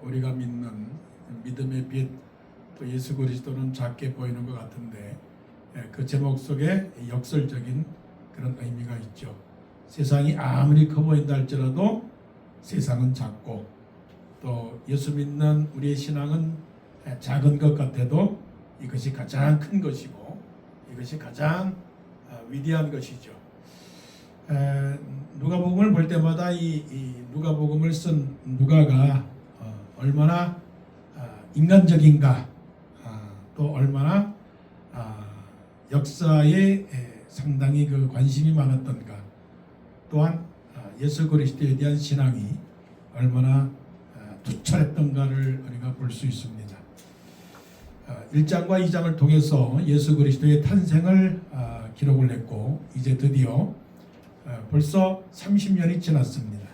우리가 믿는 믿음의 빛, 또 예수 그리스도는 작게 보이는 것 같은데 그 제목 속에 역설적인 그런 의미가 있죠. 세상이 아무리 커 보인다 할지라도 세상은 작고, 또 예수 믿는 우리의 신앙은 작은 것 같아도 이것이 가장 큰 것이고 이것이 가장 위대한 것이죠. 누가복음을 볼 때마다 이 누가복음을 쓴 누가가 얼마나 인간적인가, 또 얼마나 역사에 상당히 그 관심이 많았던가, 또한 예수 그리스도에 대한 신앙이 얼마나 투철했던가를 우리가 볼 수 있습니다. 1장과 2장을 통해서 예수 그리스도의 탄생을 기록을 했고, 이제 드디어 벌써 30년이 지났습니다.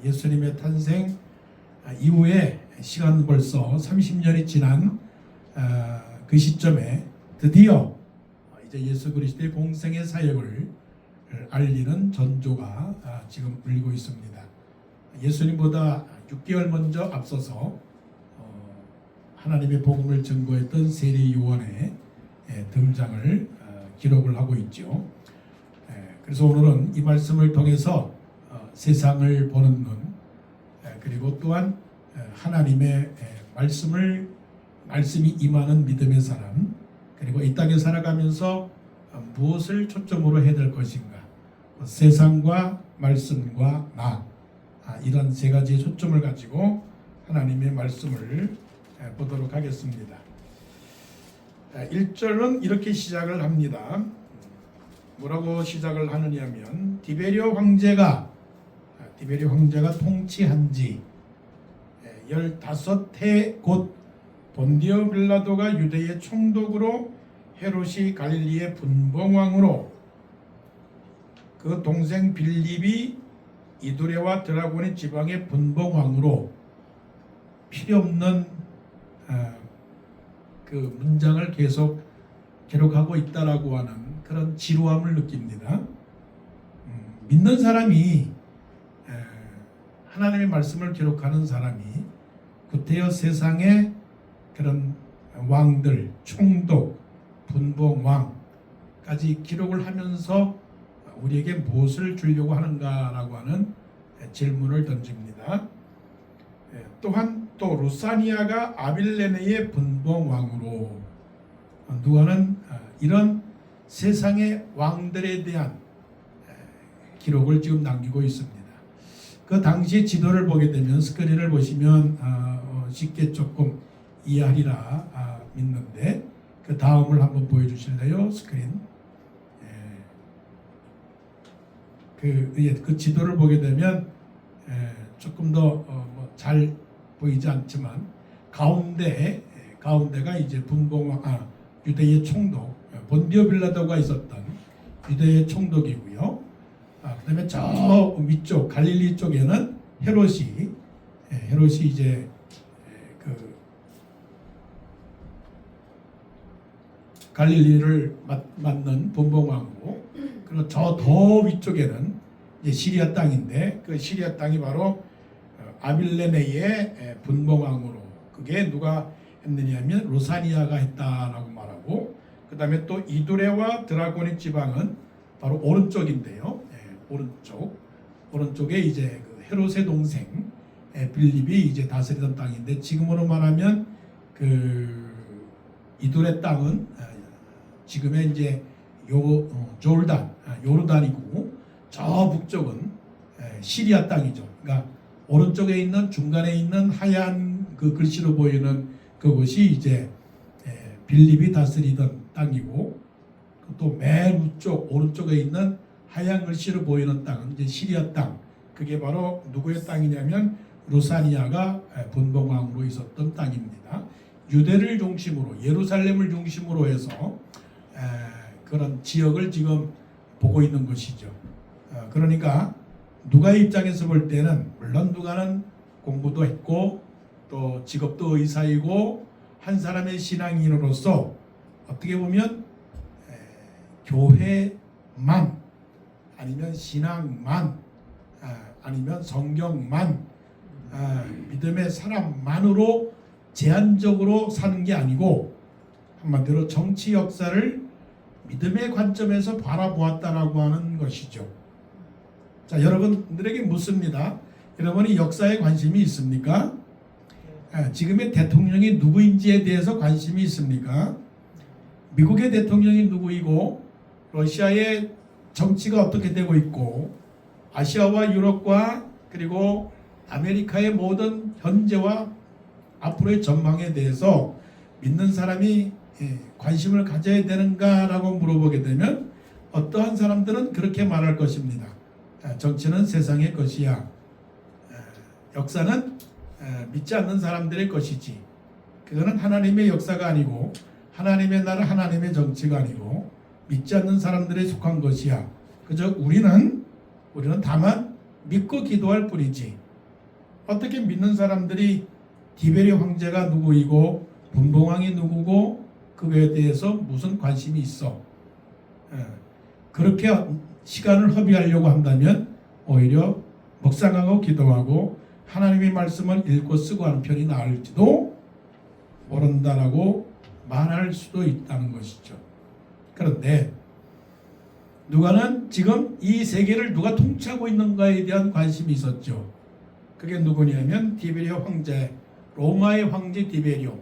예수님의 탄생 이후에 시간 벌써 30년이 지난 그 시점에 드디어 이제 예수 그리스도의 공생의 사역을 알리는 전조가 지금 울리고 있습니다. 예수님보다 6개월 먼저 앞서서 하나님의 복음을 증거했던 세례 요한의 등장을 기록을 하고 있죠. 그래서 오늘은 이 말씀을 통해서 세상을 보는 눈, 그리고 또한 하나님의 말씀이 임하는 믿음의 사람, 그리고 이 땅에 살아가면서 무엇을 초점으로 해야 될 것인가, 세상과 말씀과 나, 이런 세 가지의 초점을 가지고 하나님의 말씀을 보도록 하겠습니다. 1절은 이렇게 시작을 합니다. 뭐라고 시작을 하느냐면, 디베리오 황제가 통치한 지 15해 곧 본디오 빌라도가 유대의 총독으로, 헤롯이 갈릴리의 분봉왕으로, 그 동생 빌립이 이두레와 드라곤의 지방의 분봉왕으로, 필요 없는 그 문장을 계속 기록하고 있다라고 하는 그런 지루함을 느낍니다. 믿는 사람이, 하나님의 말씀을 기록하는 사람이 구태여 세상의 그런 왕들, 총독, 분봉왕까지 기록을 하면서 우리에게 무엇을 주려고 하는가라고 하는 질문을 던집니다. 또한 또 루사니아가 아빌레네의 분봉왕으로, 누가는 이런 세상의 왕들에 대한 기록을 지금 남기고 있습니다. 그 당시 지도를 보게 되면, 스크린을 보시면 쉽게 조금 이해하리라 믿는데, 그 다음을 한번 보여주실래요? 스크린. 그 지도를 보게 되면 조금 더 잘 보이지 않지만, 가운데가 이제 분봉왕, 유대의 총독 본디오 빌라도가 있었던 유대의 총독이고요. 그다음에 저 위쪽 갈릴리 쪽에는 헤롯이 이제 그 갈릴리를 맡는 분봉왕으로, 그리고 저 더 위쪽에는 이제 시리아 땅인데, 그 시리아 땅이 바로 아빌레네의 분봉왕으로, 그게 누가 했느냐면 루사니아가 했다라고 말하고, 그 다음에 또 이두레와 드라곤의 지방은 바로 오른쪽인데요. 오른쪽에 이제 그 헤롯의 동생 빌립이 이제 다스리던 땅인데, 지금으로 말하면 그 이두레 땅은 지금의 이제 요르단이고, 저 북쪽은 시리아 땅이죠. 그러니까 오른쪽에 있는, 중간에 있는 하얀 그 글씨로 보이는 그것이 이제 빌립이 다스리던 땅이고, 또 맨 우쪽 오른쪽에 있는 하얀 글씨로 보이는 땅은 이제 시리아 땅, 그게 바로 누구의 땅이냐면 루사니아가 분봉왕으로 있었던 땅입니다. 유대를 중심으로, 예루살렘을 중심으로 해서 그런 지역을 지금 보고 있는 것이죠. 그러니까 누가의 입장에서 볼 때는, 물론 누가는 공부도 했고 또 직업도 의사이고 한 사람의 신앙인으로서 어떻게 보면 교회만, 아니면 신앙만, 아니면 성경만 믿음의 사람만으로 제한적으로 사는 게 아니고 한마디로 정치 역사를 믿음의 관점에서 바라보았다라고 하는 것이죠. 자, 여러분들에게 묻습니다. 여러분이 역사에 관심이 있습니까? 지금의 대통령이 누구인지에 대해서 관심이 있습니까? 미국의 대통령이 누구이고 러시아의 정치가 어떻게 되고 있고 아시아와 유럽과 그리고 아메리카의 모든 현재와 앞으로의 전망에 대해서 믿는 사람이 관심을 가져야 되는가라고 물어보게 되면 어떠한 사람들은 그렇게 말할 것입니다. 정치는 세상의 것이야. 역사는 믿지 않는 사람들의 것이지. 그거는 하나님의 역사가 아니고 하나님의 나라 하나님의 정치가 아니고 믿지 않는 사람들에 속한 것이야. 그저 우리는 다만 믿고 기도할 뿐이지. 어떻게 믿는 사람들이 디베리 황제가 누구이고 분봉왕이 누구고 그거에 대해서 무슨 관심이 있어. 그렇게 시간을 허비하려고 한다면 오히려 묵상하고 기도하고 하나님의 말씀을 읽고 쓰고 하는 편이 나을지도 모른다라고 말할 수도 있다는 것이죠. 그런데 누가는 지금 이 세계를 누가 통치하고 있는가에 대한 관심이 있었죠. 그게 누구냐면 디베리오 황제, 로마의 황제 디베리오,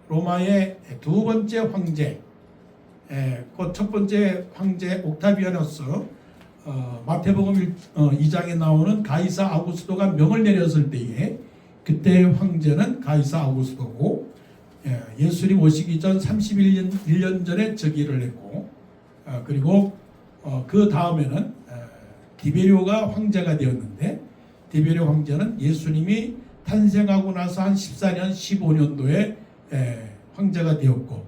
로마의 두 번째 황제, 그 첫 번째 황제 옥타비아누스, 마태복음 2장에 나오는 가이사 아우구스도가 명을 내렸을 때에 그때 황제는 가이사 아우구스도고 예수님 오시기 전 31년 전에 즉위를 했고 그리고 그 다음에는 디베리오가 황제가 되었는데 디베리오 황제는 예수님이 탄생하고 나서 한 14년 15년도에 황제가 되었고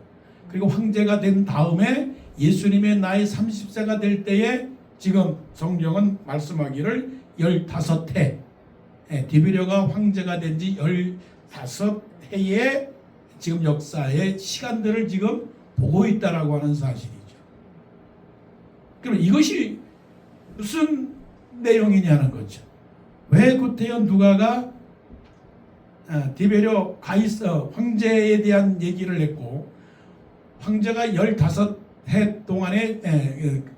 그리고 황제가 된 다음에 예수님의 나이 30세가 될 때에 지금 성경은 말씀하기를 15해 디베리오가 황제가 된 지 15해의 지금 역사의 시간들을 지금 보고 있다라고 하는 사실이죠. 그럼 이것이 무슨 내용이냐는 거죠. 왜 구태여 누가가 디베리오 가이사 황제에 대한 얘기를 했고 황제가 15해 동안에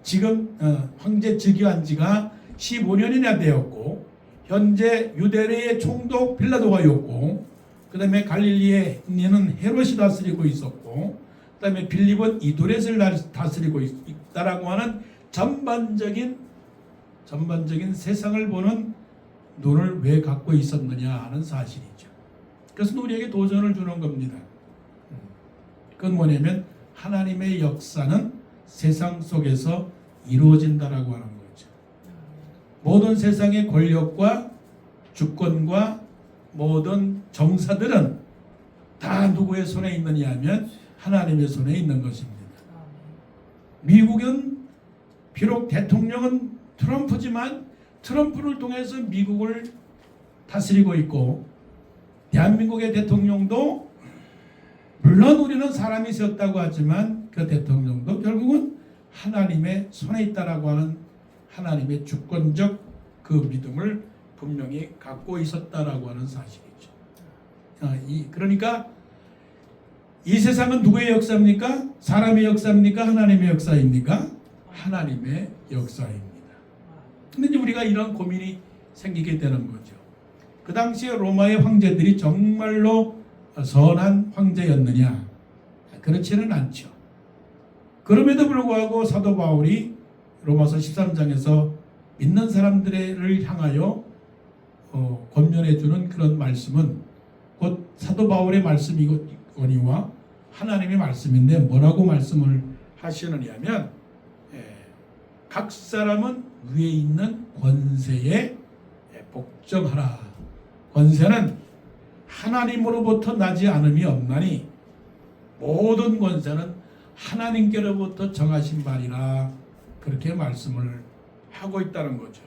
지금 황제 즉위한 지가 15년이나 되었고 현재 유대의 총독 빌라도가였고 그 다음에 갈릴리에는 헤롯이 다스리고 있었고 그 다음에 빌립은 이두렛을 다스리고 있다라고 하는 전반적인 세상을 보는 눈을 왜 갖고 있었느냐 하는 사실이죠. 그래서 우리에게 도전을 주는 겁니다. 그건 뭐냐면 하나님의 역사는 세상 속에서 이루어진다라고 하는 거죠. 모든 세상의 권력과 주권과 모든 정사들은 다 누구의 손에 있느냐 하면 하나님의 손에 있는 것입니다. 미국은 비록 대통령은 트럼프지만 트럼프를 통해서 미국을 다스리고 있고 대한민국의 대통령도 물론 우리는 사람이 세웠다고 하지만 그 대통령도 결국은 하나님의 손에 있다라고 하는 하나님의 주권적 그 믿음을 분명히 갖고 있었다라고 하는 사실이죠. 그러니까 이 세상은 누구의 역사입니까? 사람의 역사입니까? 하나님의 역사입니까? 하나님의 역사입니다. 근데 이제 우리가 이런 고민이 생기게 되는 거죠. 그 당시에 로마의 황제들이 정말로 선한 황제였느냐? 그렇지는 않죠. 그럼에도 불구하고 사도 바울이 로마서 13장에서 믿는 사람들을 향하여 권면해 주는 그런 말씀은 곧 사도 바울의 말씀이거니와 하나님의 말씀인데 뭐라고 말씀을 하시느냐면 각 사람은 위에 있는 권세에 복종하라. 권세는 하나님으로부터 나지 않음이 없나니 모든 권세는 하나님께로부터 정하신 바니라. 그렇게 말씀을 하고 있다는 거죠.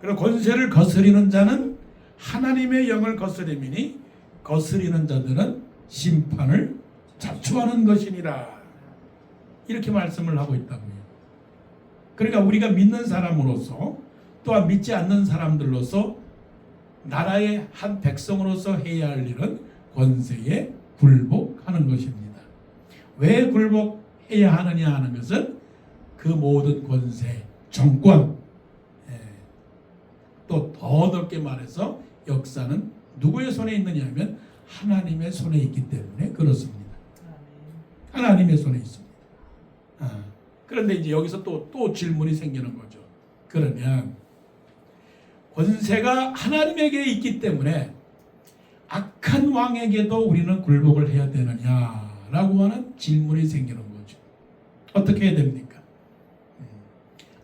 그리고 권세를 거스리는 자는 하나님의 영을 거스림이니 거스리는 자들은 심판을 자초하는 것이니라. 이렇게 말씀을 하고 있다고요. 그러니까 우리가 믿는 사람으로서 또한 믿지 않는 사람들로서 나라의 한 백성으로서 해야 할 일은 권세에 굴복하는 것입니다. 왜 굴복해야 하느냐 하는 것은 그 모든 권세, 정권, 또 더 넓게 말해서 역사는 누구의 손에 있느냐 하면 하나님의 손에 있기 때문에 그렇습니다. 하나님의 손에 있습니다. 그런데 이제 여기서 또 질문이 생기는 거죠. 그러면 권세가 하나님에게 있기 때문에 악한 왕에게도 우리는 굴복을 해야 되느냐라고 하는 질문이 생기는 거죠. 어떻게 해야 됩니까?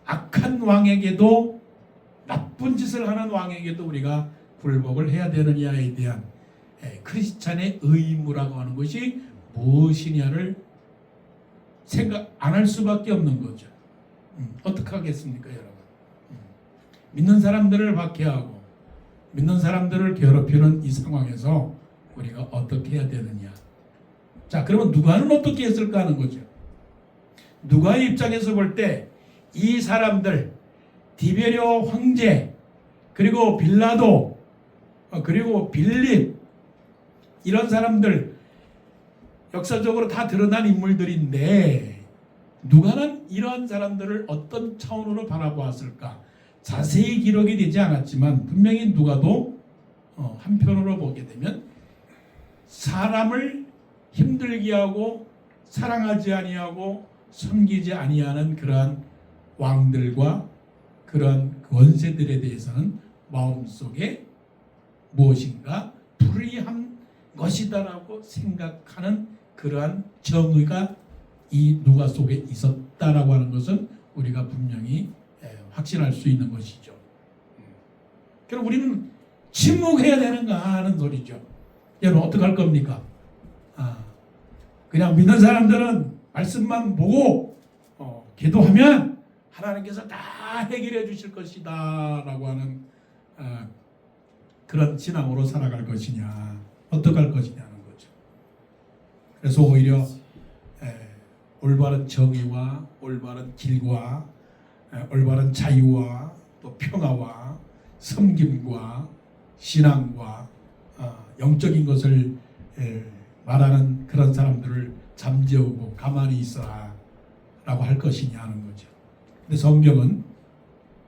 악한 왕에게도, 나쁜 짓을 하는 왕에게도 우리가 굴복을 해야 되느냐에 대한 크리스찬의 의무라고 하는 것이 무엇이냐를 생각 안 할 수밖에 없는 거죠. 어떻게 하겠습니까, 여러분? 믿는 사람들을 박해하고 믿는 사람들을 괴롭히는 이 상황에서 우리가 어떻게 해야 되느냐? 자, 그러면 누가는 어떻게 했을까 하는 거죠. 누가의 입장에서 볼 때 이 사람들, 디베리오 황제, 그리고 빌라도, 그리고 빌립, 이런 사람들 역사적으로 다 드러난 인물들인데 누가는 이러한 사람들을 어떤 차원으로 바라보았을까? 자세히 기록이 되지 않았지만 분명히 누가도 한편으로 보게 되면 사람을 힘들게 하고 사랑하지 아니하고 섬기지 아니하는 그러한 왕들과 그러한 권세들에 대해서는 마음속에 무엇인가 불의한 것이다라고 생각하는 그러한 정의가 이 누가 속에 있었다라고 하는 것은 우리가 분명히 확신할 수 있는 것이죠. 그럼 우리는 침묵해야 되는가 하는 소리죠. 여러분 어떻게 할 겁니까? 그냥 믿는 사람들은 말씀만 보고 기도하면 하나님께서 다 해결해 주실 것이다 라고 하는 그런 신앙으로 살아갈 것이냐, 어떻게 할 것이냐는 거죠. 그래서 오히려 올바른 정의와 올바른 길과 올바른 자유와 또 평화와 섬김과 신앙과 영적인 것을 말하는 그런 사람들을 잠재우고 가만히 있어라 라고 할 것이냐 하는 거죠. 근데 성경은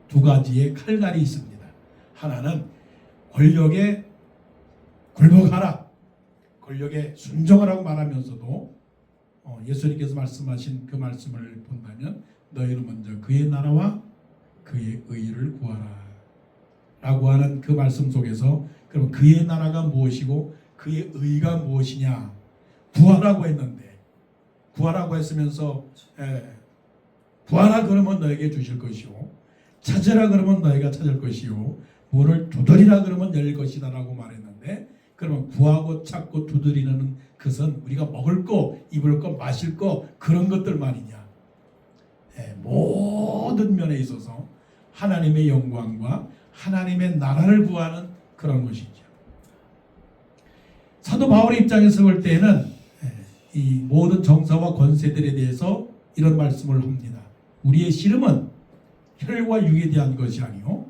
두 가지의 칼날이 있습니다. 하나는 권력에 굴복하라, 권력에 순종하라고 말하면서도 예수님께서 말씀하신 그 말씀을 본다면 너희는 먼저 그의 나라와 그의 의를 구하라 라고 하는 그 말씀 속에서 그럼 그의 나라가 무엇이고 그의 의가 무엇이냐, 구하라고 했는데 구하라고 했으면서 구하라 그러면 너에게 주실 것이요, 찾으라 그러면 너희가 찾을 것이요, 문을 두드리라 그러면 열릴 것이다 라고 말했는데, 그러면 구하고 찾고 두드리는 것은 우리가 먹을 거, 입을 거, 마실 거 그런 것들만이냐? 모든 면에 있어서 하나님의 영광과 하나님의 나라를 구하는 그런 것이죠. 사도 바울의 입장에서 볼 때는 이 모든 정사와 권세들에 대해서 이런 말씀을 합니다. 우리의 씨름은 혈과 육에 대한 것이 아니요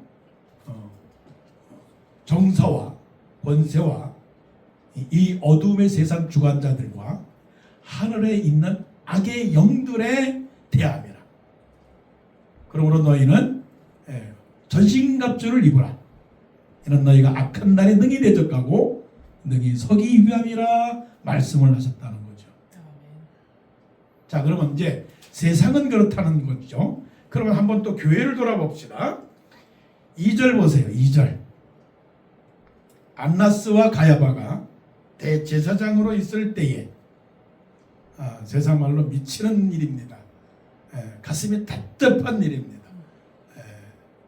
정사와 권세와 이 어둠의 세상 주관자들과 하늘에 있는 악의 영들에 대함이라. 그러므로 너희는 전신갑주를 입으라. 이는 너희가 악한 날에 능히 대적하고 능히 서기 위함이라 말씀을 하셨다는 거죠. 자, 그러면 이제 세상은 그렇다는 거죠. 그러면 한번 또 교회를 돌아봅시다. 2절 보세요. 2절. 안나스와 가야바가 대제사장으로 있을 때에, 세상 말로 미치는 일입니다. 가슴이 답답한 일입니다.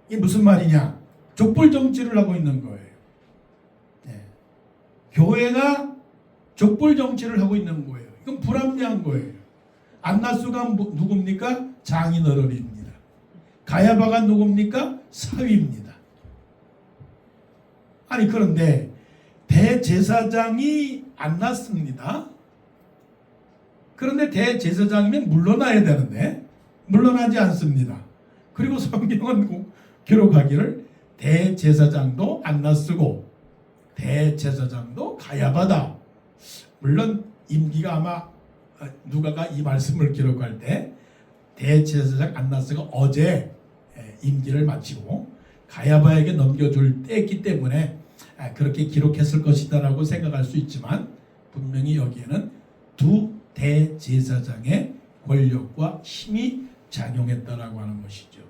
이게 무슨 말이냐? 족불 정치를 하고 있는 거예요. 교회가 족불 정치를 하고 있는 거예요. 이건 불합리한 거예요. 안나스가 누굽니까? 장인어른입니다. 가야바가 누굽니까? 사위입니다. 아니 그런데 대제사장이 안났습니다. 그런데 대제사장이면 물러나야 되는데 물러나지 않습니다. 그리고 성경은 기록하기를 대제사장도 안나쓰고 대제사장도 가야바다. 물론 임기가 아마 누가가 이 말씀을 기록할 때 대제사장 안나스가 어제 임기를 마치고 가야바에게 넘겨줄 때였기 때문에 그렇게 기록했을 것이다라고 생각할 수 있지만 분명히 여기에는 두 대제사장의 권력과 힘이 작용했다라고 하는 것이죠.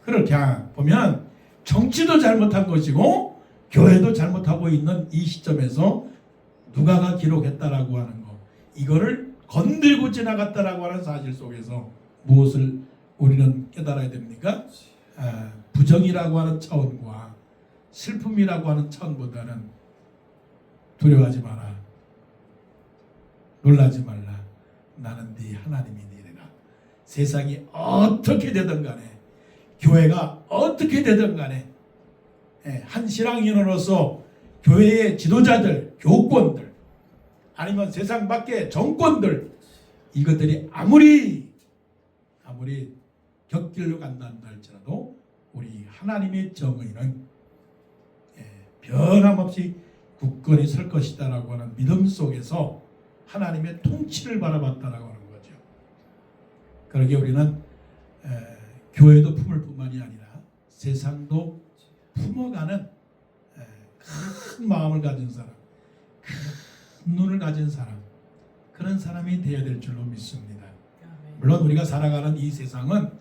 그렇게 보면 정치도 잘못한 것이고 교회도 잘못하고 있는 이 시점에서 누가가 기록했다라고 하는 것, 이거를 건들고 지나갔다라고 하는 사실 속에서 무엇을 우리는 깨달아야 됩니까? 부정이라고 하는 차원과 슬픔이라고 하는 차원보다는 두려워하지 마라, 놀라지 말라, 나는 네 하나님이니라. 세상이 어떻게 되든 간에, 교회가 어떻게 되든 간에, 한 신앙인으로서 교회의 지도자들, 교권들, 아니면 세상 밖의 정권들, 이것들이 아무리 격길로 간다한다 할지라도 우리 하나님의 정의는 변함없이 굳건히 설 것이다라고 하는 믿음 속에서 하나님의 통치를 바라봤다라고 하는 거죠. 그러기에 우리는 교회도 품을 뿐만이 아니라 세상도 품어가는 큰 마음을 가진 사람, 큰 눈을 가진 사람, 그런 사람이 되어야 될 줄로 믿습니다. 물론 우리가 살아가는 이 세상은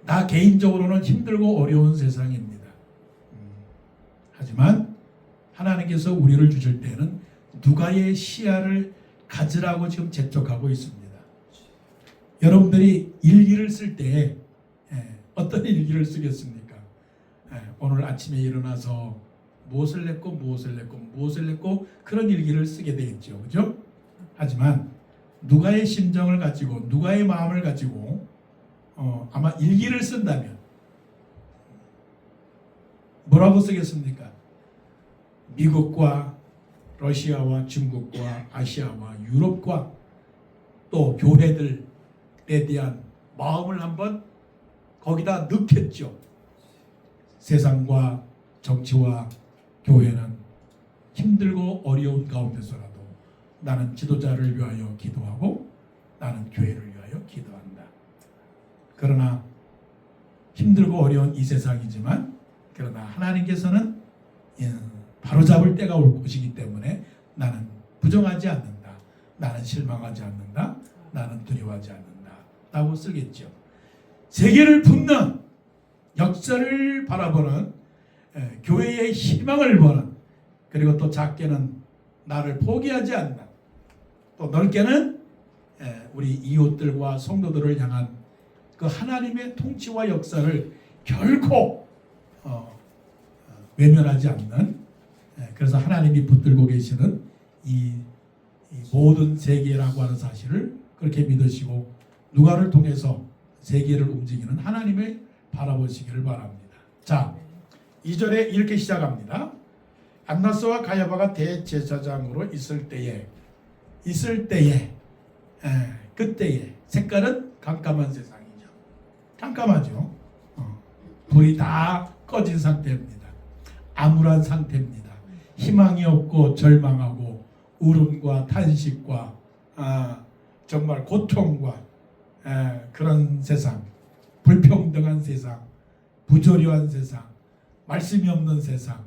나 개인적으로는 힘들고 어려운 세상입니다. 하지만 하나님께서 우리를 주실 때는 누가의 시야를 가지라고 지금 재촉하고 있습니다. 여러분들이 일기를 쓸 때 어떤 일기를 쓰겠습니까? 오늘 아침에 일어나서 무엇을 냈고 그런 일기를 쓰게 되겠죠. 그죠? 하지만 누가의 심정을 가지고 누가의 마음을 가지고 아마 일기를 쓴다면 뭐라고 쓰겠습니까? 미국과 러시아와 중국과 아시아와 유럽과 또 교회들에 대한 마음을 한번 거기다 넣겠죠. 세상과 정치와 교회는 힘들고 어려운 가운데서라도 나는 지도자를 위하여 기도하고 나는 교회를 위하여 기도한다. 그러나 힘들고 어려운 이 세상이지만 그러나 하나님께서는 바로잡을 때가 올 것이기 때문에 나는 부정하지 않는다. 나는 실망하지 않는다. 나는 두려워하지 않는다. 라고 쓰겠죠. 세계를 품는 역사를 바라보는 교회의 희망을 보는, 그리고 또 작게는 나를 포기하지 않는, 또 넓게는 우리 이웃들과 성도들을 향한 그 하나님의 통치와 역사를 결코 외면하지 않는, 그래서 하나님이 붙들고 계시는 이 모든 세계라고 하는 사실을 그렇게 믿으시고 누가를 통해서 세계를 움직이는 하나님을 바라보시기를 바랍니다. 자, 2절에 이렇게 시작합니다. 안나스와 가야바가 대제사장으로 있을 때에 그때에 색깔은 깜깜한 세상이죠. 깜깜하죠. 불이 다 꺼진 상태입니다. 암울한 상태입니다. 희망이 없고 절망하고 울음과 탄식과 정말 고통과 그런 세상, 불평등한 세상, 부조리한 세상, 말씀이 없는 세상,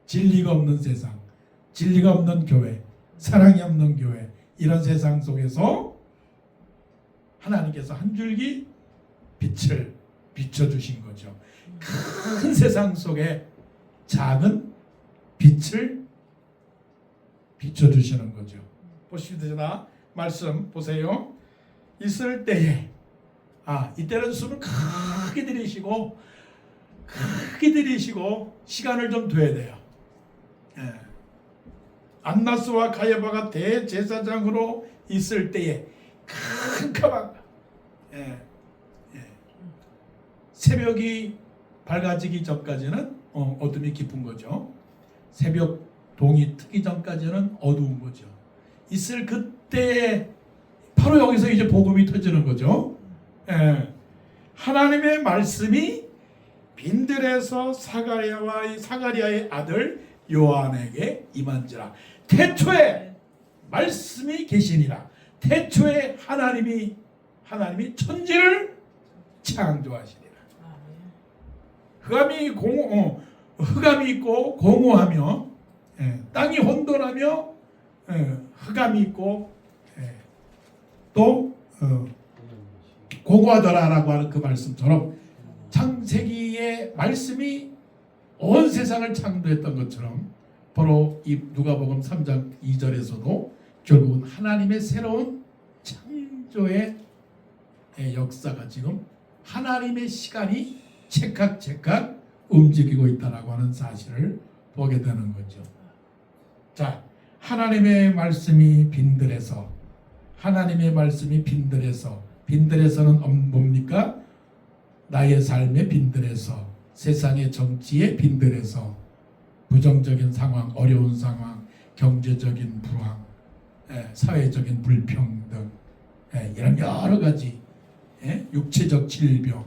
진리가 없는 세상, 진리가 없는 교회, 사랑이 없는 교회, 이런 세상 속에서 하나님께서 한 줄기 빛을 비춰주신 거죠. 큰 세상 속에 작은 빛을 비춰주시는 거죠. 보십시다. 말씀 보세요. 있을 때에, 이때는 숨을 크게 들이쉬고 시간을 좀 둬야 돼요. 안나스와 가야바가 대제사장으로 있을 때에 캄캄한 새벽이 밝아지기 전까지는 어둠이 깊은 거죠. 새벽 동이 트기 전까지는 어두운 거죠. 있을 그때에 바로 여기서 이제 복음이 터지는 거죠. 하나님의 말씀이 빈들에서 사가리아의 아들 요한에게 임한지라. 태초에 말씀이 계시니라. 태초에 하나님이 천지를 창조하시니라. 흑암이 있고 공허하며 땅이 혼돈하며 흑암이 있고 또 공허하더라라고 하는 그 말씀처럼 창세기의 말씀이 온 세상을 창조했던 것처럼 바로 이 누가복음 3장 2절에서도 결국은 하나님의 새로운 창조의 역사가 지금 하나님의 시간이 찰칵찰칵 움직이고 있다라고 하는 사실을 보게 되는 거죠. 자, 하나님의 말씀이 빈들에서 빈들에서는 뭡니까? 나의 삶의 빈들에서, 세상의 정치의 빈들에서, 부정적인 상황, 어려운 상황, 경제적인 불황, 사회적인 불평등, 이런 여러 가지 육체적 질병,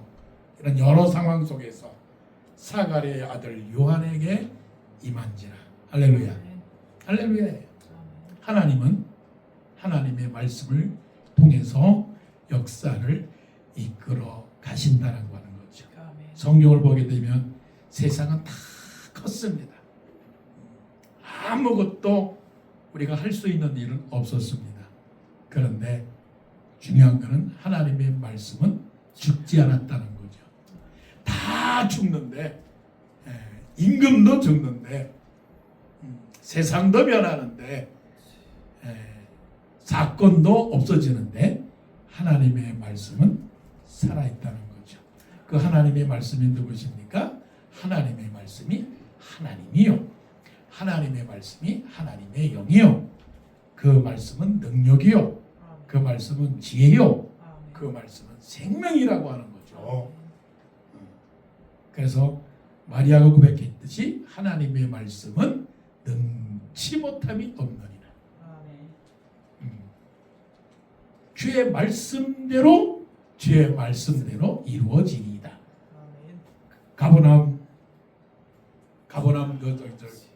이런 여러 상황 속에서 사가랴의 아들 요한에게 임한지라. 할렐루야. 할렐루야. 하나님은 하나님의 말씀을 통해서 역사를 이끌어 가신다는 거는 거죠. 성경을 보게 되면 세상은 다 컸습니다. 아무것도 우리가 할 수 있는 일은 없었습니다. 그런데 중요한 것은 하나님의 말씀은 죽지 않았다는 거죠. 다 죽는데, 임금도 죽는데, 세상도 변하는데, 사건도 없어지는데 하나님의 말씀은 살아있다는 거죠. 그 하나님의 말씀이 누구십니까? 하나님의 말씀이 하나님이요. 하나님의 말씀이 하나님의 영이요. 그 말씀은 능력이요. 그 말씀은 지혜요. 그 말씀은 생명이라고 하는 거죠. 그래서 마리아가 고백했듯이 하나님의 말씀은 능치 못함이 없느니라. 주의 말씀대로 이루어지리이다. 가버나움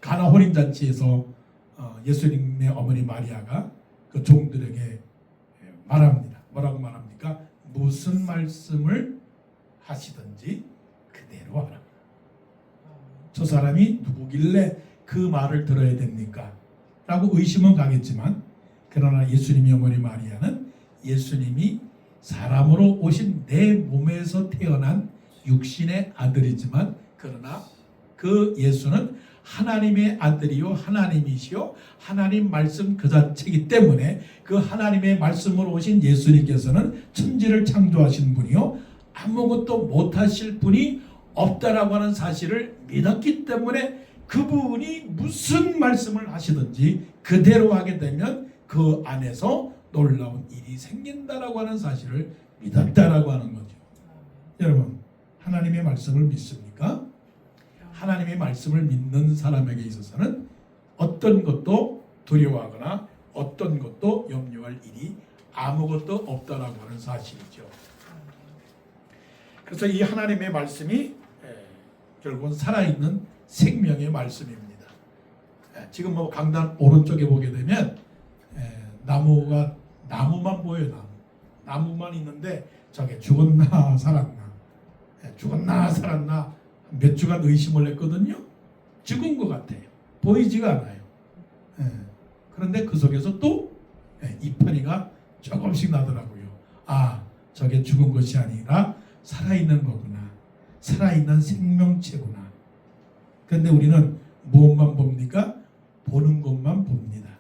가나 혼인 잔치에서 예수님의 어머니 마리아가 그 종들에게 말합니다. 뭐라고 말합니까? 무슨 말씀을 하시든지 그대로 하라. 저 사람이 누구길래 그 말을 들어야 됩니까? 라고 의심은 가겠지만, 그러나 예수님의 어머니 마리아는 예수님이 사람으로 오신 내 몸에서 태어난 육신의 아들이지만, 그러나 그 예수는 하나님의 아들이요 하나님이시요 하나님 말씀 그 자체이기 때문에 그 하나님의 말씀으로 오신 예수님께서는 천지를 창조하신 분이요 아무것도 못하실 분이 없다라고 하는 사실을 믿었기 때문에 그분이 무슨 말씀을 하시든지 그대로 하게 되면 그 안에서 놀라운 일이 생긴다라고 하는 사실을 믿었다라고 하는 거죠. 여러분, 하나님의 말씀을 믿습니까? 하나님의 말씀을 믿는 사람에게 있어서는 어떤 것도 두려워하거나 어떤 것도 염려할 일이 아무것도 없다라고 하는 사실이죠. 그래서 이 하나님의 말씀이 결국은 살아있는 생명의 말씀입니다. 지금 뭐 강단 오른쪽에 보게 되면 나무만 보여요. 나무만 있는데 저게 죽었나 살았나, 죽었나 살았나 몇 주간 의심을 했거든요. 죽은 것 같아요. 보이지가 않아요. 그런데 그 속에서 또 이파리가 조금씩 나더라고요. 아, 저게 죽은 것이 아니라 살아있는 거구나. 살아있는 생명체구나. 그런데 우리는 무엇만 봅니까? 보는 것만 봅니다.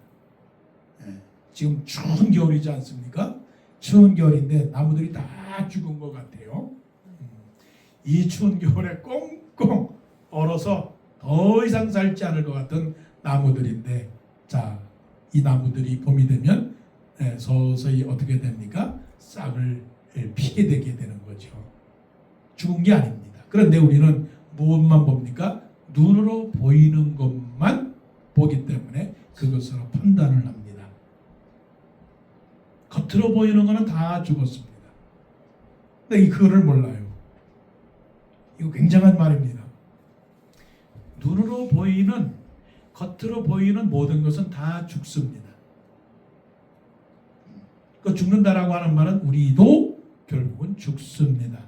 지금 추운 겨울이지 않습니까? 추운 겨울인데 나무들이 다 죽은 것 같아요. 이 추운 겨울에 꽁꽁 얼어서 더 이상 살지 않을 것 같은 나무들인데, 자, 이 나무들이 봄이 되면 서서히 어떻게 됩니까? 싹을 피게 되게 되는 거죠. 죽은 게 아닙니다. 그런데 우리는 무엇만 봅니까? 눈으로 보이는 것만 보기 때문에 그것으로 판단을 합니다. 겉으로 보이는 것은 다 죽었습니다. 근데 그거를 몰라요. 이거 굉장한 말입니다. 눈으로 보이는, 겉으로 보이는 모든 것은 다 죽습니다. 그 죽는다라고 하는 말은 우리도 결국은 죽습니다.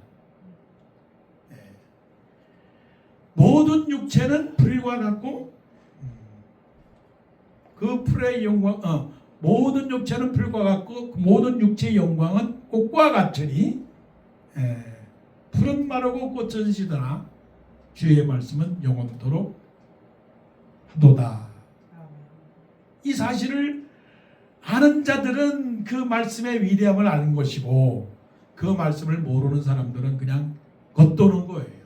모든 육체는 불과 같고 그 풀의 영광, 모든 육체는 불과 같고 모든 육체의 영광은 꽃과 같으니 풀은 마르고 꽃은 시드나 주의 말씀은 영원토록 하도다. 이 사실을 아는 자들은 그 말씀의 위대함을 아는 것이고 그 말씀을 모르는 사람들은 그냥 겉도는 거예요.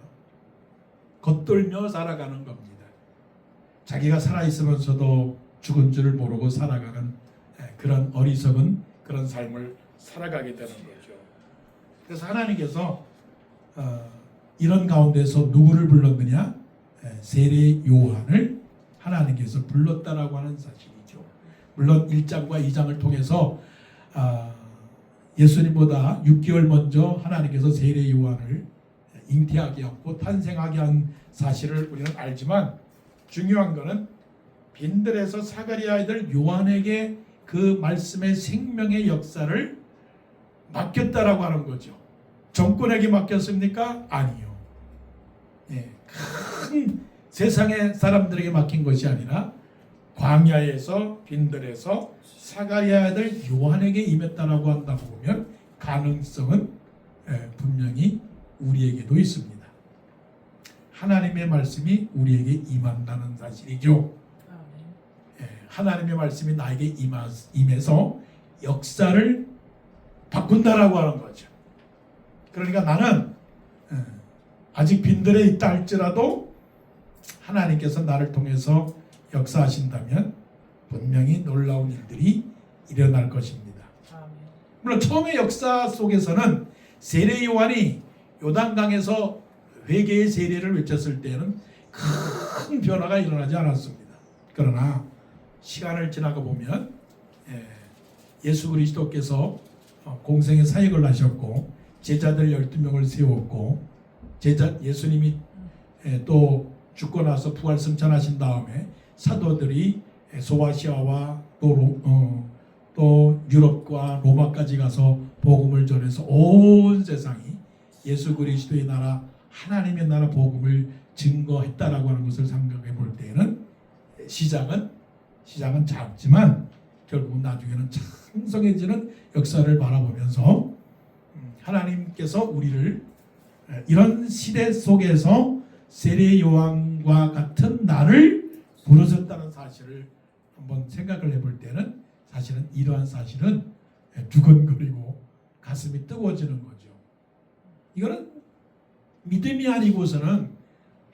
겉돌며 살아가는 겁니다. 자기가 살아있으면서도 죽은 줄을 모르고 살아가는 그런 어리석은 그런 삶을 살아가게 되는 거죠. 그래서 하나님께서 이런 가운데서 누구를 불렀느냐? 세례 요한을 하나님께서 불렀다라고 하는 사실이죠. 물론 1장과 2장을 통해서 예수님보다 6개월 먼저 하나님께서 세례 요한을 잉태하게 하고 탄생하게 한 사실을 우리는 알지만 중요한 것은 빈들에서 사가랴 아들 요한에게 그 말씀의 생명의 역사를 맡겼다라고 하는 거죠. 정권에게 맡겼습니까? 아니요. 큰 세상의 사람들에게 맡긴 것이 아니라 광야에서 빈들에서 사가랴 아들 요한에게 임했다라고 한다고 보면 가능성은 분명히 우리에게도 있습니다. 하나님의 말씀이 우리에게 임한다는 사실이죠. 하나님의 말씀이 나에게 임해서 역사를 바꾼다라고 하는 거죠. 그러니까 나는 아직 빈들에 있다 할지라도 하나님께서 나를 통해서 역사하신다면 분명히 놀라운 일들이 일어날 것입니다. 물론 처음의 역사 속에서는 세례 요한이 요단강에서 회개의 세례를 외쳤을 때는 큰 변화가 일어나지 않았습니다. 그러나 시간을 지나가 보면 예수 그리스도께서 공생의 사역을 하셨고 제자들 12명을 세웠고 예수님이 또 죽고 나서 부활 승천하신 다음에 사도들이 소아시아와 또 유럽과 로마까지 가서 복음을 전해서 온 세상이 예수 그리스도의 나라 하나님의 나라 복음을 증거했다라고 하는 것을 생각해 볼 때에는 시작은 작지만 결국 나중에는 창성해지는 역사를 바라보면서 하나님께서 우리를 이런 시대 속에서 세례 요한과 같은 나를 부르셨다는 사실을 한번 생각을 해볼 때는 사실은 이러한 사실은 두근거리고 가슴이 뜨거워지는 거죠. 이거는 믿음이 아니고서는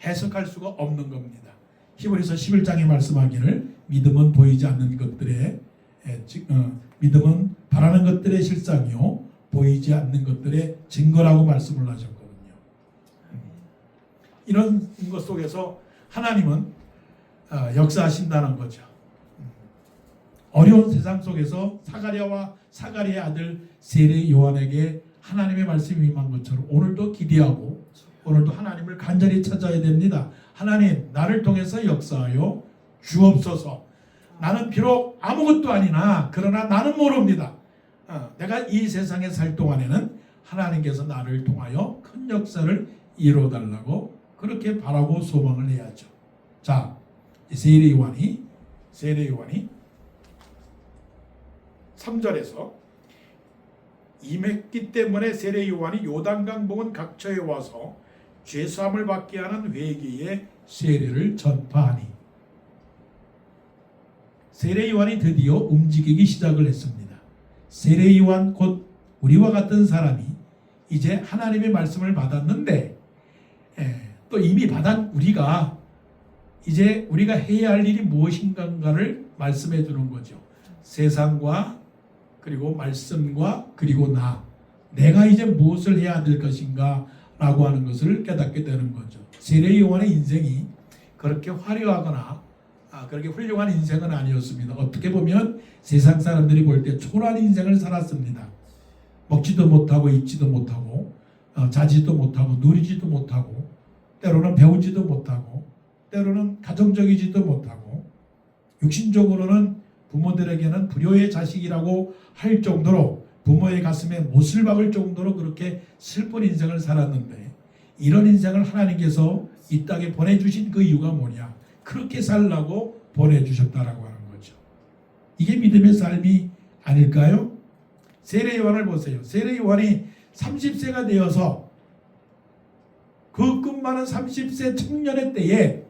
해석할 수가 없는 겁니다. 히브리서 11장에 말씀하기를 믿음은 보이지 않는 것들의 믿음은 바라는 것들의 실상이요 보이지 않는 것들의 증거라고 말씀을 하셨거든요. 이런 것 속에서 하나님은 역사하신다는 거죠. 어려운 세상 속에서 사가랴의 아들 세례 요한에게 하나님의 말씀이 임한 것처럼 오늘도 기대하고 오늘도 하나님을 간절히 찾아야 됩니다. 하나님 나를 통해서 역사하여 주옵소서. 나는 비록 아무것도 아니나 그러나 나는 모릅니다. 내가 이 세상에 살 동안에는 하나님께서 나를 통하여 큰 역사를 이루어달라고 그렇게 바라고 소망을 해야죠. 자, 세례 요한이 3절에서 임했기 때문에 세례 요한이 요단강 부근 각처에 와서 죄사함을 받게 하는 회개의 세례를 전파하니 세례 요한이 드디어 움직이기 시작을 했습니다. 세례 요한 곧 우리와 같은 사람이 이제 하나님의 말씀을 받았는데 또 이미 받은 우리가 이제 우리가 해야 할 일이 무엇인가를 말씀해 주는 거죠. 세상과 그리고 말씀과 그리고 내가 이제 무엇을 해야 될 것인가 라고 하는 것을 깨닫게 되는 거죠. 세례 요한의 인생이 그렇게 화려하거나 그렇게 훌륭한 인생은 아니었습니다. 어떻게 보면 세상 사람들이 볼 때 초라한 인생을 살았습니다. 먹지도 못하고 입지도 못하고 자지도 못하고 누리지도 못하고 때로는 배우지도 못하고 때로는 가정적이지도 못하고 육신적으로는 부모들에게는 불효의 자식이라고 할 정도로 부모의 가슴에 못을 박을 정도로 그렇게 슬픈 인생을 살았는데 이런 인생을 하나님께서 이 땅에 보내주신 그 이유가 뭐냐? 그렇게 살라고 보내주셨다라고 하는 거죠. 이게 믿음의 삶이 아닐까요? 세례 요한을 보세요. 세례 요한이 30세가 되어서 그 끝많은 30세 청년의 때에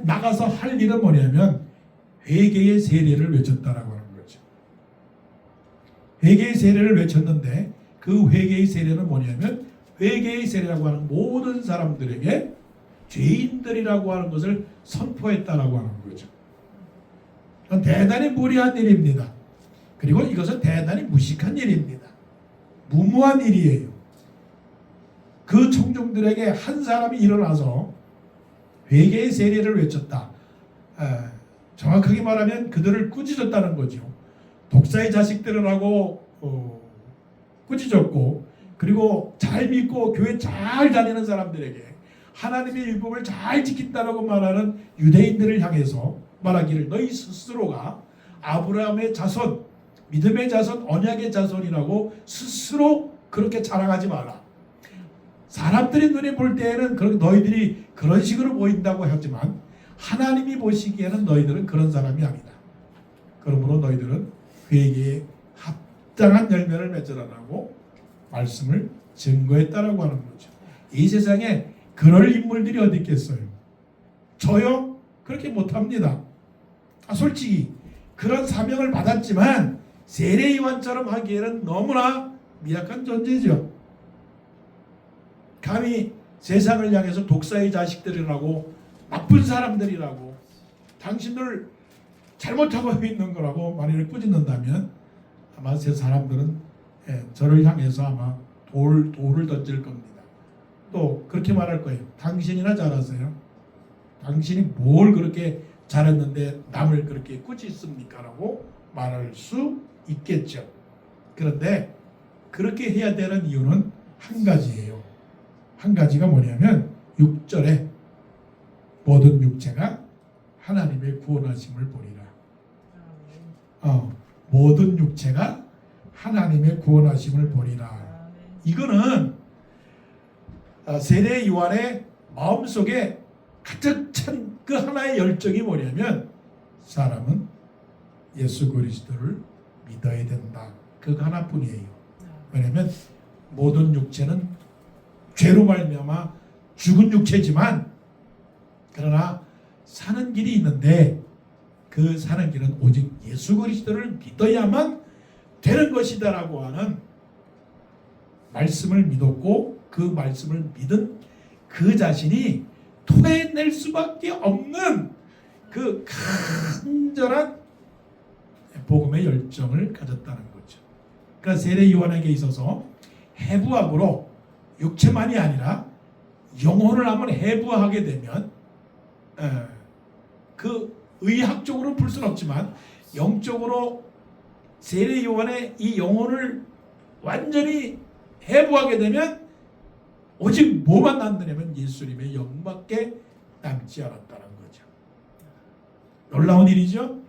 나가서 할 일은 뭐냐면 회개의 세례를 외쳤다라고 하는 거죠. 회개의 세례를 외쳤는데 그 회개의 세례는 뭐냐면 회개의 세례라고 하는 모든 사람들에게 죄인들이라고 하는 것을 선포했다라고 하는 거죠. 대단히 무리한 일입니다. 그리고 이것은 대단히 무식한 일입니다. 무모한 일이에요. 그 청중들에게 한 사람이 일어나서 회개의 세례를 외쳤다. 정확하게 말하면 그들을 꾸짖었다는 거죠. 독사의 자식들이라고 꾸짖었고 그리고 잘 믿고 교회 잘 다니는 사람들에게 하나님의 율법을 잘 지킨다라고 말하는 유대인들을 향해서 말하기를 너희 스스로가 아브라함의 자손, 믿음의 자손, 언약의 자손이라고 스스로 그렇게 자랑하지 마라. 사람들이 눈에 볼 때에는 너희들이 그런 식으로 보인다고 하지만 하나님이 보시기에는 너희들은 그런 사람이 아니다. 그러므로 너희들은 회개에 합당한 열매를 맺으라고 말씀을 증거했다라고 하는 거죠. 이 세상에 그럴 인물들이 어디 있겠어요? 저요? 그렇게 못합니다. 솔직히 그런 사명을 받았지만 세례 요한처럼 하기에는 너무나 미약한 존재죠. 감히 세상을 향해서 독사의 자식들이라고 나쁜 사람들이라고 당신들 잘못하고 있는 거라고 만일 꾸짖는다면 아마 세 사람들은 저를 향해서 아마 돌을 던질 겁니다. 또 그렇게 말할 거예요. 당신이나 잘하세요. 당신이 뭘 그렇게 잘했는데 남을 그렇게 꾸짖습니까? 라고 말할 수 있겠죠. 그런데 그렇게 해야 되는 이유는 한 가지예요. 한 가지가 뭐냐면 6절에 모든 육체가 하나님의 구원하심을 보리라. 모든 육체가 하나님의 구원하심을 보리라. 이거는 세례 요한의 마음속에 가득 찬 그 하나의 열정이 뭐냐면 사람은 예수 그리스도를 믿어야 된다. 그거 하나뿐이에요. 왜냐하면 모든 육체는 죄로 말미암아 죽은 육체지만 그러나 사는 길이 있는데 그 사는 길은 오직 예수 그리스도를 믿어야만 되는 것이다라고 하는 말씀을 믿었고 그 말씀을 믿은 그 자신이 토해낼 수밖에 없는 그 간절한 복음의 열정을 가졌다는 거죠. 그러니까 세례 요한에게 있어서 해부학으로 육체만이 아니라 영혼을 한번 해부하게 되면 그 의학적으로 볼 수는 없지만 영적으로 세례 요한의 이 영혼을 완전히 해부하게 되면 오직 뭐만 남느냐면 예수님의 영밖에 남지 않았다는 거죠. 놀라운 일이죠.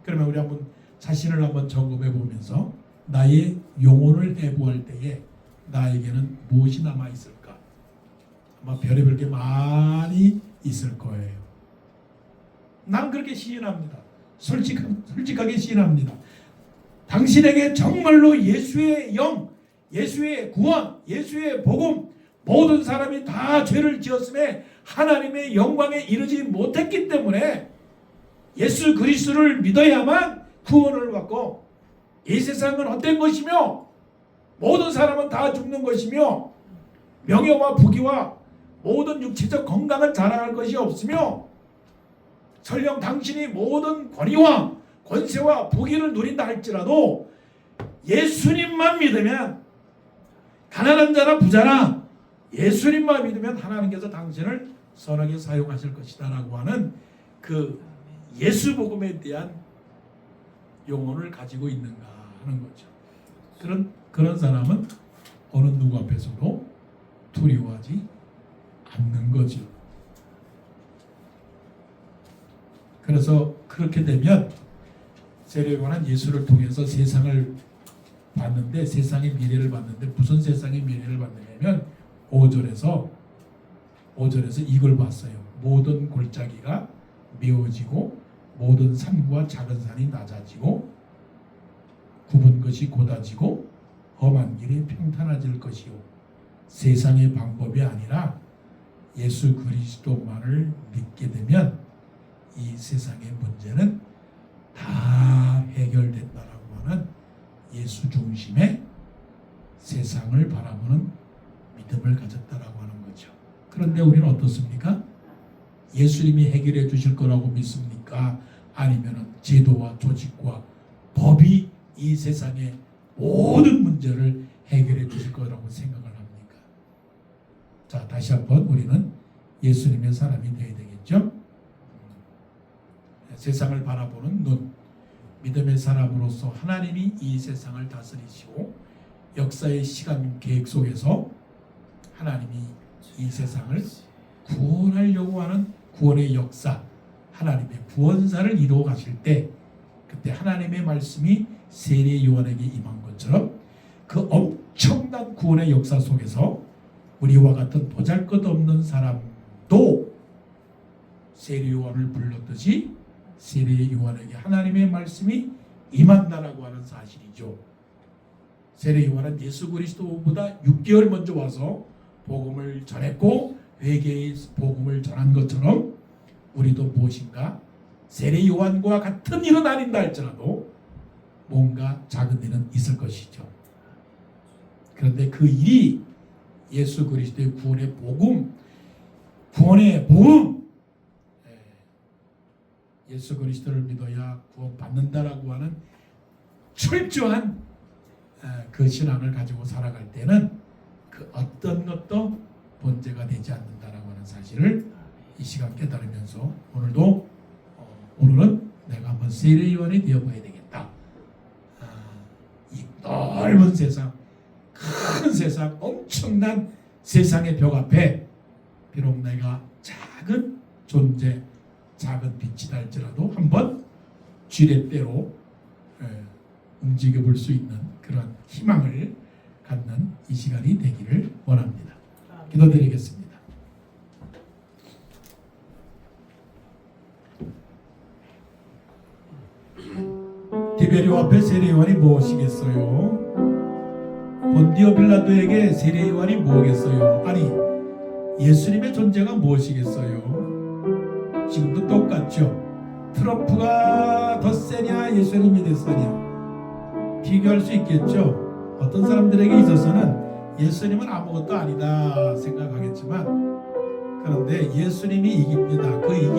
그러면 우리 한번 자신을 한번 점검해 보면서 나의 영혼을 해부할 때에 나에게는 무엇이 남아 있을까? 아마 별의별 게 많이 있을 거예요. 난 그렇게 시인합니다. 솔직하게 시인합니다. 당신에게 정말로 예수의 영, 예수의 구원, 예수의 복음 모든 사람이 다 죄를 지었음에 하나님의 영광에 이르지 못했기 때문에 예수 그리스도를 믿어야만 구원을 받고 이 세상은 헛된 것이며 모든 사람은 다 죽는 것이며 명예와 부귀와 모든 육체적 건강을 자랑할 것이 없으며 설령 당신이 모든 권위와 권세와 부귀를 누린다 할지라도 예수님만 믿으면 가난한 자나 부자나 예수님만 믿으면 하나님께서 당신을 선하게 사용하실 것이다 라고 하는 그 예수 복음에 대한 영혼을 가지고 있는가 하는 거죠. 그런 사람은 어느 누구 앞에서도 두려워하지 않는 거죠. 그래서 그렇게 되면 세례요한은 예수를 통해서 세상을 봤는데, 세상의 미래를 봤는데, 무슨 세상의 미래를 봤느냐면 5절에서 이걸 봤어요. 모든 골짜기가 메워지고 모든 산과 작은 산이 낮아지고 굽은 것이 곧아지고 험한 길이 평탄해질 것이요, 세상의 방법이 아니라 예수 그리스도만을 믿게 되면 이 세상의 문제는 다 해결된다라고 하는 예수 중심의 세상을 바라보는 믿음을 가졌다라고 하는 거죠. 그런데 우리는 어떻습니까? 예수님이 해결해 주실 거라고 믿습니까? 아니면 제도와 조직과 법이 이 세상의 모든 문제를 해결해 주실 거라고 생각을 합니까? 자, 다시 한번 우리는 예수님의 사람이 되어야 되겠죠? 세상을 바라보는 눈, 믿음의 사람으로서 하나님이 이 세상을 다스리시고 역사의 시간 계획 속에서 하나님이 이 세상을 구원하려고 하는 구원의 역사, 하나님의 구원사를 이루어 가실 때, 그때 하나님의 말씀이 세례 요한에게 임한 것처럼 그 엄청난 구원의 역사 속에서 우리와 같은 보잘것없는 사람도 세례 요한을 불렀듯이 세례 요한에게 하나님의 말씀이 임한다라고 하는 사실이죠. 세례 요한은 예수 그리스도보다 6개월 먼저 와서 복음을 전했고 회개의 복음을 전한 것처럼 우리도 무엇인가 세례 요한과 같은 일은 아닌다 할지라도 뭔가 작은 일은 있을 것이죠. 그런데 그 일이 예수 그리스도의 구원의 복음, 구원의 복음, 예수 그리스도를 믿어야 구원받는다라고 하는 철저한 그 신앙을 가지고 살아갈 때는 그 어떤 것도 문제가 되지 않는다라고 하는 사실을 이 시간 깨달으면서 오늘은 내가 한번 세례 요한이 되어봐야 되겠다. 이 넓은 세상, 큰 세상, 엄청난 세상의 벽 앞에 비록 내가 작은 존재, 작은 빛이다 할지라도 한번 쥐렛대로 움직여 볼 수 있는 그런 희망을 갖는 이 시간이 되기를 원합니다. 기도드리겠습니다. 디베리오 앞에 세례 요한이 무엇이겠어요? 본디오 빌라도에게 세례 요한이 뭐겠어요? 아니, 예수님의 존재가 무엇이겠어요? 지금도 똑같죠. 트럼프가 더 세냐 예수님이 더 세냐 비교할 수 있겠죠. 어떤 사람들에게 있어서는 예수님은 아무것도 아니다 생각하겠지만, 그런데 예수님이 이깁니다. 그